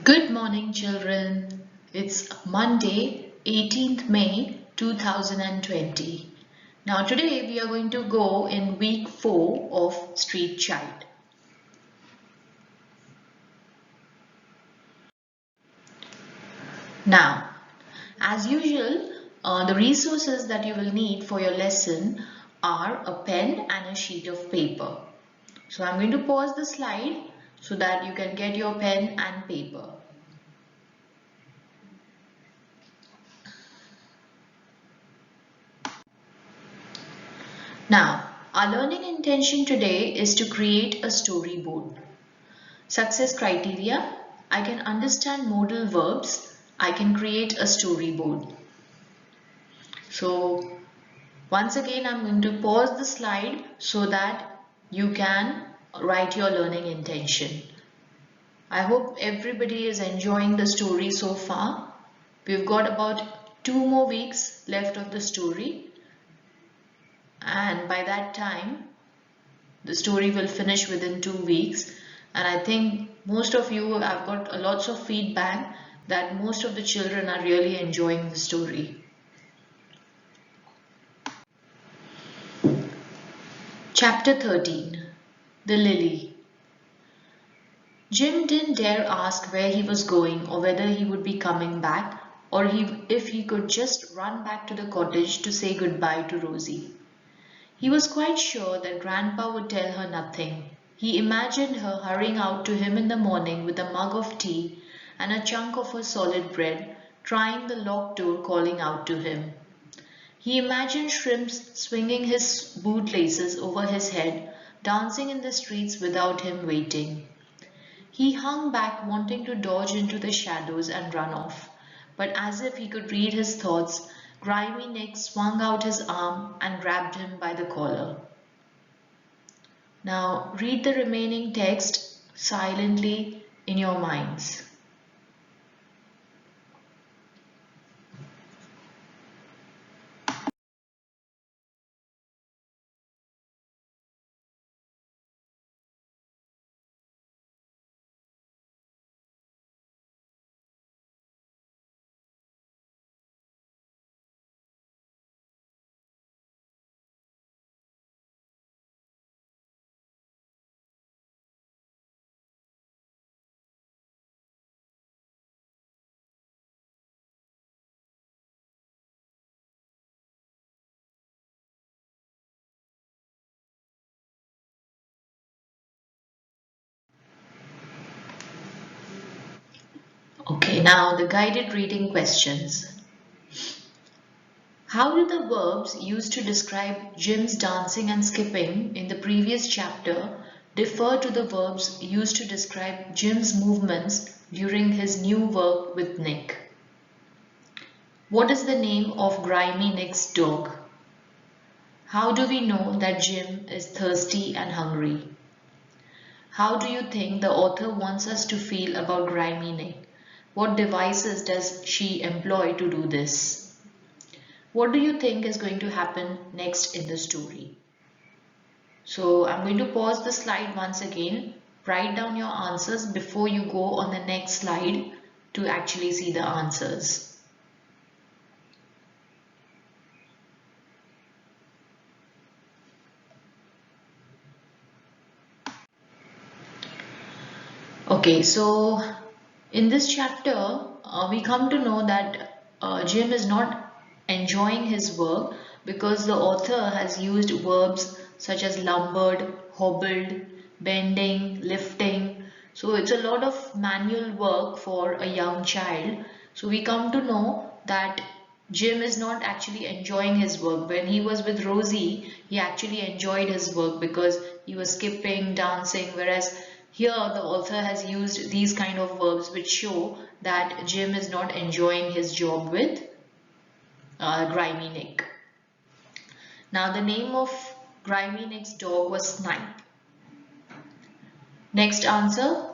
Good morning, children. It's Monday, 18th May 2020. Now, today we are going to go in week 4 of Street Child. Now, as usual, the resources that you will need for your lesson are a pen and a sheet of paper. So, I'm going to pause the slide so that you can get your pen and paper. Now, our learning intention today is to create a storyboard. Success criteria: I can understand modal verbs. I can create a storyboard. So, once again, I'm going to pause the slide so that you can write your learning intention. I hope everybody is enjoying the story so far. We've got about 2 more weeks left of the story. And by that time, the story will finish within 2 weeks. And I think most of you have got lots of feedback that most of the children are really enjoying the story. Chapter 13. The Lily. Jim didn't dare ask where he was going or whether he would be coming back, or if he could just run back to the cottage to say goodbye to Rosie. He was quite sure that Grandpa would tell her nothing. He imagined her hurrying out to him in the morning with a mug of tea and a chunk of her solid bread, trying the locked door, calling out to him. He imagined Shrimps swinging his bootlaces over his head, dancing in the streets without him waiting. He hung back, wanting to dodge into the shadows and run off, but as if he could read his thoughts, Grimy Nick swung out his arm and grabbed him by the collar. Now read the remaining text silently in your minds. Okay, now the guided reading questions. How do the verbs used to describe Jim's dancing and skipping in the previous chapter differ to the verbs used to describe Jim's movements during his new work with Nick? What is the name of Grimy Nick's dog? How do we know that Jim is thirsty and hungry? How do you think the author wants us to feel about Grimy Nick? What devices does she employ to do this? What do you think is going to happen next in the story? So I'm going to pause the slide once again. Write down your answers before you go on the next slide to actually see the answers. Okay, so in this chapter, we come to know that Jim is not enjoying his work because the author has used verbs such as lumbered, hobbled, bending, lifting. So it's a lot of manual work for a young child. So we come to know that Jim is not actually enjoying his work. When he was with Rosie, he actually enjoyed his work because he was skipping, dancing, whereas here the author has used these kind of verbs which show that Jim is not enjoying his job with Grimy Nick. Now the name of Grimy Nick's dog was Snipe. Next answer.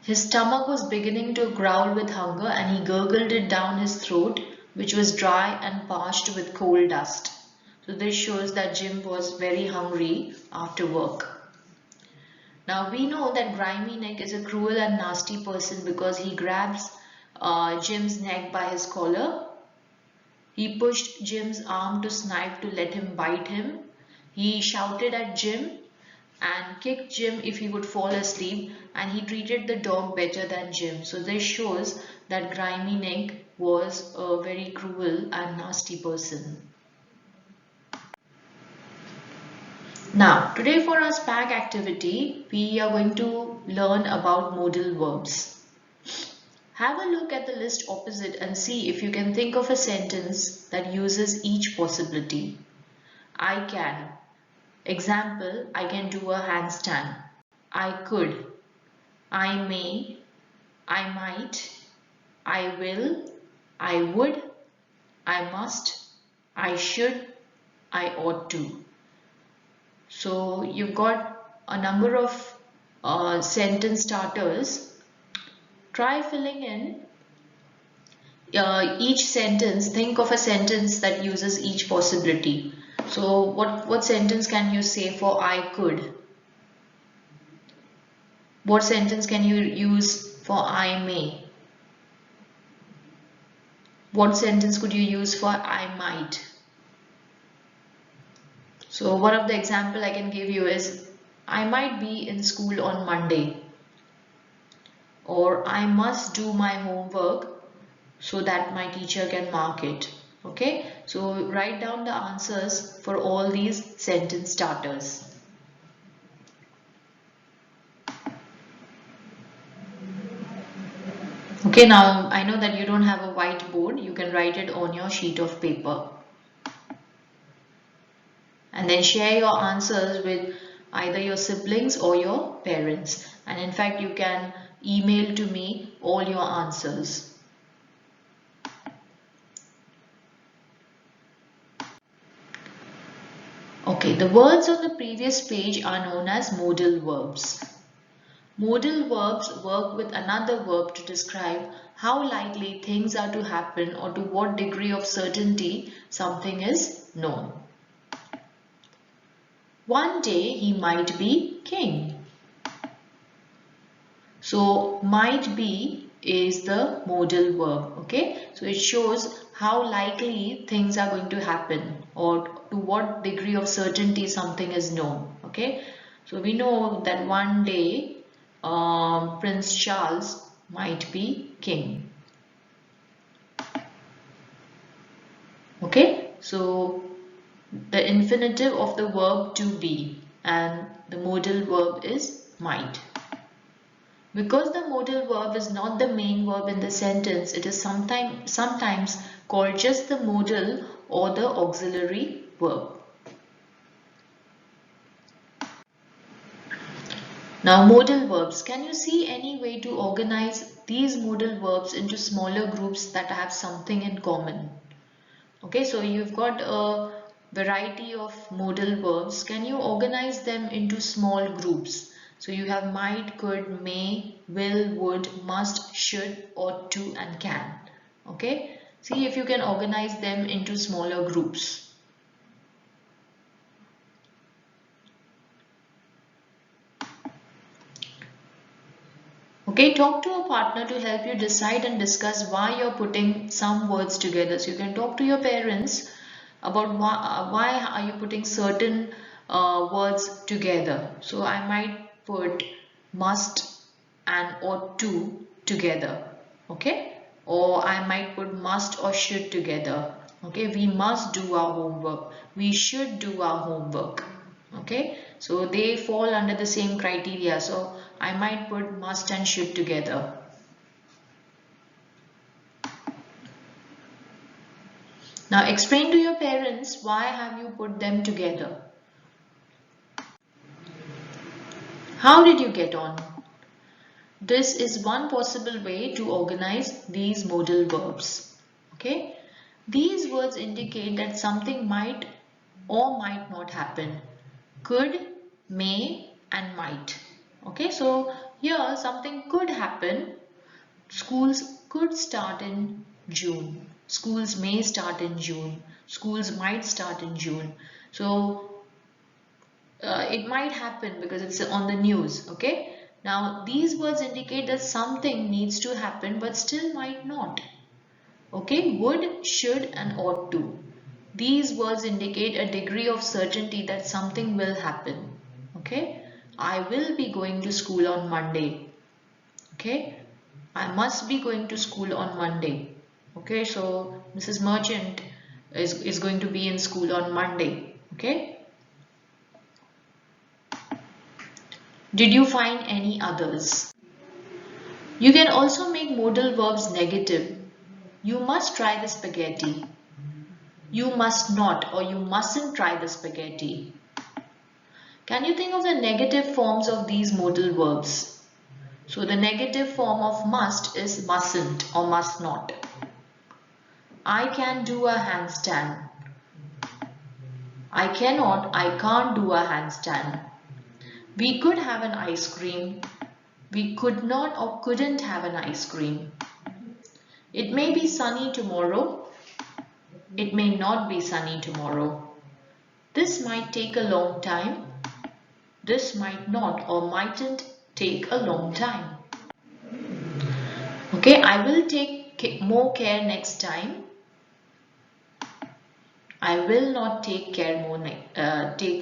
His stomach was beginning to growl with hunger and he gurgled it down his throat, which was dry and parched with coal dust. So this shows that Jim was very hungry after work. Now we know that Grimy Neck is a cruel and nasty person because he grabs Jim's neck by his collar. He pushed Jim's arm to Snipe to let him bite him. He shouted at Jim and kicked Jim if he would fall asleep, and he treated the dog better than Jim. So this shows that Grimy Neck was a very cruel and nasty person. Now, today for our SPAC activity, we are going to learn about modal verbs. Have a look at the list opposite and see if you can think of a sentence that uses each possibility. I can. Example, I can do a handstand. I could. I may. I might. I will. I would. I must. I should. I ought to. So you've got a number of sentence starters. Try filling in each sentence. Think of a sentence that uses each possibility. So what sentence can you say for I could? What sentence can you use for I may? What sentence could you use for I might? So one of the example I can give you is I might be in school on Monday, or I must do my homework so that my teacher can mark it. Okay, so write down the answers for all these sentence starters. Okay, now I know that you don't have a whiteboard. You can write it on your sheet of paper. And then share your answers with either your siblings or your parents. And in fact, you can email to me all your answers. Okay, the words on the previous page are known as modal verbs. Modal verbs work with another verb to describe how likely things are to happen or to what degree of certainty something is known. One day he might be king. So might be is the modal verb. Okay, so it shows how likely things are going to happen or to what degree of certainty something is known. Okay, so we know that one day Prince Charles might be king. Okay, so the infinitive of the verb to be and the modal verb is might. Because the modal verb is not the main verb in the sentence, it is sometimes called just the modal or the auxiliary verb. Now, modal verbs. Can you see any way to organize these modal verbs into smaller groups that have something in common? Okay, so you've got a variety of modal verbs. Can you organize them into small groups? So you have might, could, may, will, would, must, should, ought to, and can. Okay, see if you can organize them into smaller groups. Okay, talk to a partner to help you decide and discuss why you're putting some words together. So you can talk to your parents about why are you putting certain words together. So I might put must and ought to together. Okay, or I might put must or should together. Okay, we must do our homework. We should do our homework. Okay, so they fall under the same criteria. So I might put must and should together. Now explain to your parents why have you put them together. How did you get on? This is one possible way to organize these modal verbs. Okay, these words indicate that something might or might not happen. Could, may, and might. Okay, so here something could happen. Schools could start in June. Schools may start in June. Schools might start in June. So it might happen because it's on the news. Okay, now these words indicate that something needs to happen but still might not. Okay, would, should and ought to. These words indicate a degree of certainty that something will happen. Okay, I will be going to school on Monday. Okay, I must be going to school on Monday. Okay, so Mrs. Merchant is going to be in school on Monday. Okay, did you find any others? You can also make modal verbs negative. You must try the spaghetti. You must not or you mustn't try the spaghetti. Can you think of the negative forms of these modal verbs? So the negative form of must is mustn't or must not. I can do a handstand. I cannot, I can't do a handstand. We could have an ice cream. We could not or couldn't have an ice cream. It may be sunny tomorrow. It may not be sunny tomorrow. This might take a long time. This might not or mightn't take a long time. Okay, I will take more care next time. I will not take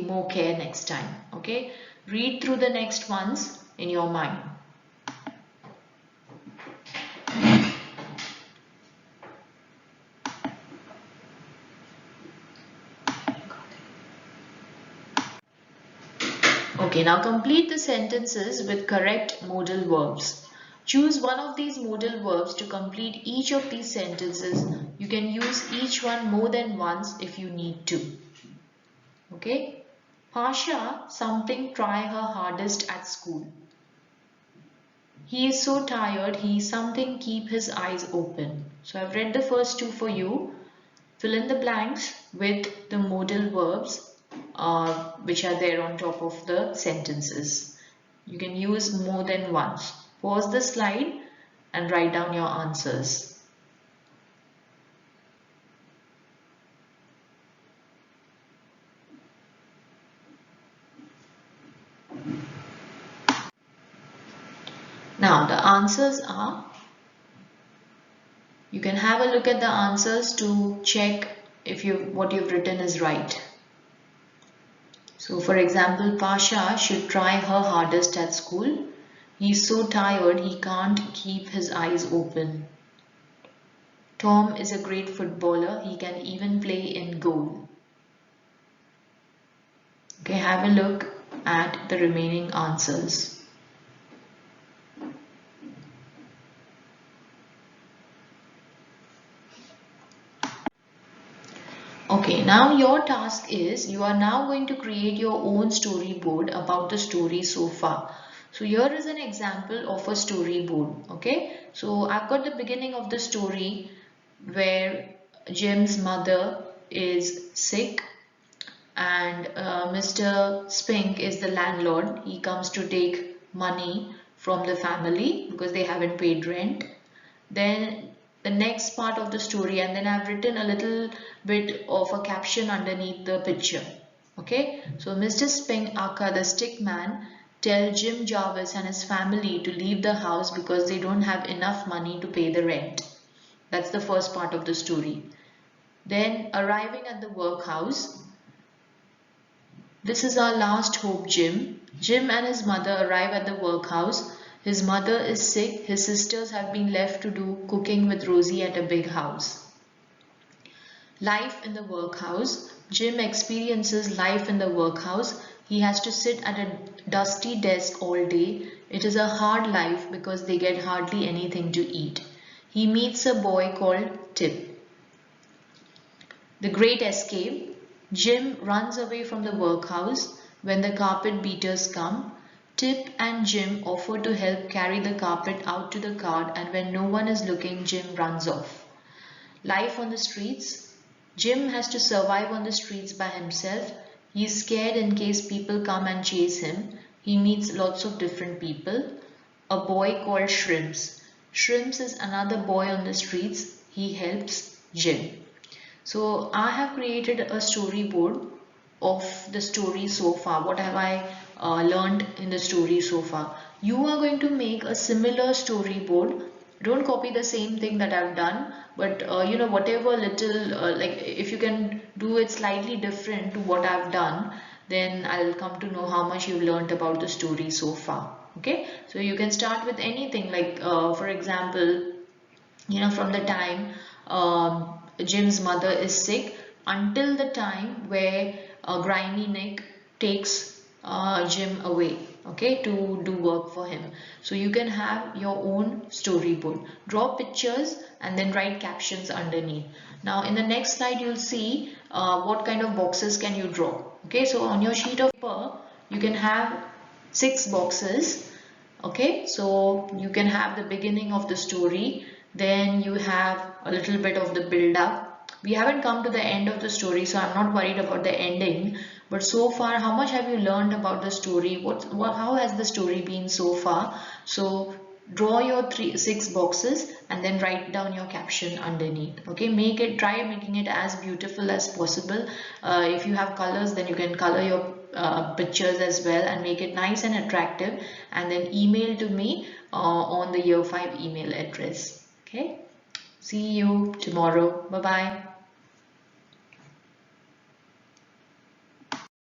more care next time. Okay, read through the next ones in your mind. Okay, now complete the sentences with correct modal verbs. Choose one of these modal verbs to complete each of these sentences. You can use each one more than once if you need to. Okay. Pasha something try her hardest at school. He is so tired he something keep his eyes open. So I've read the first two for you. Fill in the blanks with the modal verbs which are there on top of the sentences. You can use more than once. Pause the slide and write down your answers. Now the answers are, you can have a look at the answers to check if what you've written is right. So for example, Pasha should try her hardest at school. He's so tired he can't keep his eyes open. Tom is a great footballer. He can even play in goal. Okay, have a look at the remaining answers. Okay, now your task is you are now going to create your own storyboard about the story so far. So here is an example of a storyboard. Okay, so I've got the beginning of the story where Jim's mother is sick and Mr. Spink is the landlord. He comes to take money from the family because they haven't paid rent. Then the next part of the story, and then I've written a little bit of a caption underneath the picture. Okay, so Mr. Spink Aka, the stick man, tell Jim Jarvis and his family to leave the house because they don't have enough money to pay the rent. That's the first part of the story. Then arriving at the workhouse, this is our last hope, Jim. Jim and his mother arrive at the workhouse. His mother is sick. His sisters have been left to do cooking with Rosie at a big house. Life in the workhouse. Jim experiences life in the workhouse. He has to sit at a dusty desk all day. It is a hard life because they get hardly anything to eat. He meets a boy called Tip. The Great Escape. Jim runs away from the workhouse. When the carpet beaters come, Tip and Jim offer to help carry the carpet out to the car, and when no one is looking, Jim runs off. Life on the streets. Jim has to survive on the streets by himself. He is scared in case people come and chase him. He meets lots of different people. A boy called Shrimps. Shrimps is another boy on the streets. He helps Jim. So I have created a storyboard of the story so far? What have I learned in the story so far? You are going to make a similar storyboard. Don't copy the same thing that I've done, but whatever little, like if you can do it slightly different to what I've done, then I'll come to know how much you've learned about the story so far. Okay, so you can start with anything, like for example, from the time Jim's mother is sick until the time where Grimy Nick takes Jim away, okay, to do work for him. So you can have your own storyboard. Draw pictures and then write captions underneath. Now in the next slide you'll see what kind of boxes can you draw. Okay, so on your sheet of paper you can have 6 boxes. Okay, so you can have the beginning of the story, then you have a little bit of the build up. We haven't come to the end of the story, so I'm not worried about the ending. But so far, how much have you learned about the story? How has the story been so far? So draw your 6 boxes and then write down your caption underneath. Okay, try making it as beautiful as possible. If you have colors, then you can color your pictures as well and make it nice and attractive, and then email to me on the year 5 email address. Okay, see you tomorrow. Bye bye.